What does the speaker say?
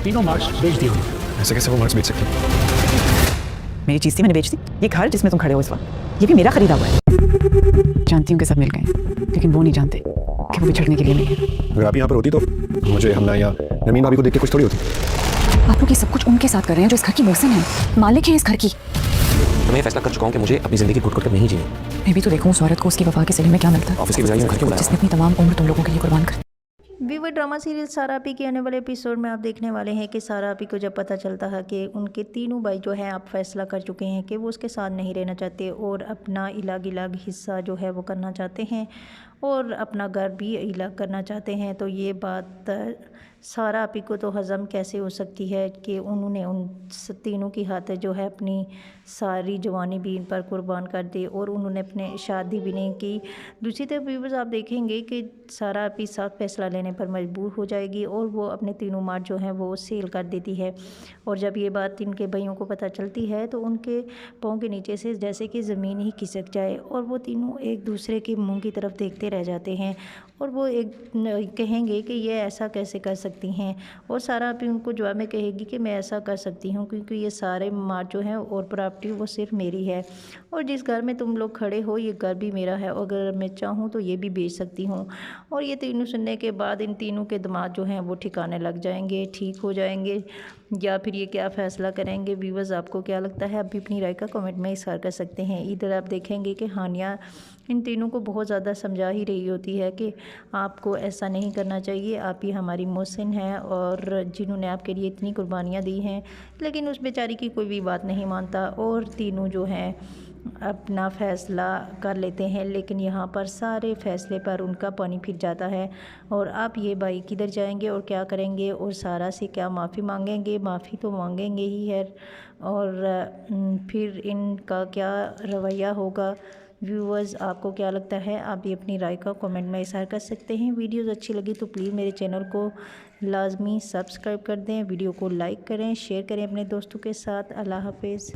तीनों मार्क्स बेच दिए उन्होंने। ऐसे कैसे वो मार्क्स बेच सकते हैं? मेरी चीज़ थी, मैंने बेच दी। ये घर जिसमें तुम खड़े हो इस वक्त, ये भी मेरा खरीदा हुआ है। जानती हूँ कि सब मिल गए, लेकिन वो नहीं जानते कि वो बिछड़ने के लिए नहीं है। अगर आप यहाँ पर होती तो मुझे हमना या नमीन भाभी को देख के कुछ थोड़ी होती। आप लोग ये सब कुछ उनके साथ कर रहे हैं जो इस घर की मोहसिन है, मालिक है इस घर की। मैं फैसला कर चुका हूँ कि मुझे अपनी जिंदगी घुट घुट कर नहीं जीनी। मैं भी तो देखूँ उस औरत को उसकी वफा के सिले में क्या मिलता है। ऑफिस की बजाय घर क्यों बुलाया? जिसने अपनी तमाम उम्र तुम लोगों के लिए कुर्बान कर। वीवर ड्रामा सीरियल सारा आपी के आने वाले एपिसोड में आप देखने वाले हैं कि सारा आपी को जब पता चलता है कि उनके तीनों भाई जो हैं आप फैसला कर चुके हैं कि वो उसके साथ नहीं रहना चाहते और अपना अलग अलग हिस्सा जो है वो करना चाहते हैं और अपना घर भी अलग करना चाहते हैं, तो ये बात सारा आपी को तो हज़म कैसे हो सकती है कि उन्होंने उन तीनों की खातिर जो है अपनी सारी जवानी भी इन पर कुर्बान कर दी और उन्होंने अपने शादी भी नहीं की। दूसरी तरफ व्यूवर्स आप देखेंगे कि सारा आपी साथ फैसला लेने पर मजबूर हो जाएगी और वो अपने तीनों मार्ट जो हैं वो सेल कर देती है। और जब ये बात इनके भाइयों को पता चलती है तो उनके पाँव के नीचे से जैसे कि ज़मीन ही खिसक जाए और वो तीनों एक दूसरे के मुंह की तरफ देखते रह जाते हैं और वो एक कहेंगे कि ये ऐसा कैसे कर सकती हैं। और सारा आपी उनको जवाब में कहेगी कि मैं ऐसा कर सकती हूँ क्योंकि ये सारे मार्ट जो हैं और प्रॉपर्टी वो सिर्फ मेरी है और जिस घर में तुम लोग खड़े हो ये घर भी मेरा है और अगर मैं चाहूँ तो ये भी बेच सकती हूँ। और ये तीनों सुनने के बाद इन तीनों के दिमाग जो हैं वो ठिकाने लग जाएंगे, ठीक हो जाएंगे, या फिर ये क्या फ़ैसला करेंगे। व्यूवर्स आपको क्या लगता है, आप भी अपनी राय का कमेंट में इज़हार कर सकते हैं। इधर आप देखेंगे कि हानिया इन तीनों को बहुत ज़्यादा समझा ही रही होती है कि आपको ऐसा नहीं करना चाहिए, आप ही हमारी मोहसिन हैं और जिन्होंने आपके लिए इतनी कुर्बानियाँ दी हैं, लेकिन उस बेचारी की कोई भी बात नहीं मानता और तीनों जो हैं अपना फ़ैसला कर लेते हैं। लेकिन यहाँ पर सारे फ़ैसले पर उनका पानी फिर जाता है और आप ये भाई किधर जाएंगे और क्या करेंगे और सारा से क्या माफ़ी मांगेंगे? माफ़ी तो मांगेंगे ही है और फिर इनका क्या रवैया होगा। व्यूवर्स आपको क्या लगता है, आप भी अपनी राय का कमेंट में इज़हार कर सकते हैं। वीडियोस अच्छी लगी तो प्लीज़ मेरे चैनल को लाजमी सब्सक्राइब कर दें, वीडियो को लाइक करें, शेयर करें अपने दोस्तों के साथ। अल्लाह हाफिज़।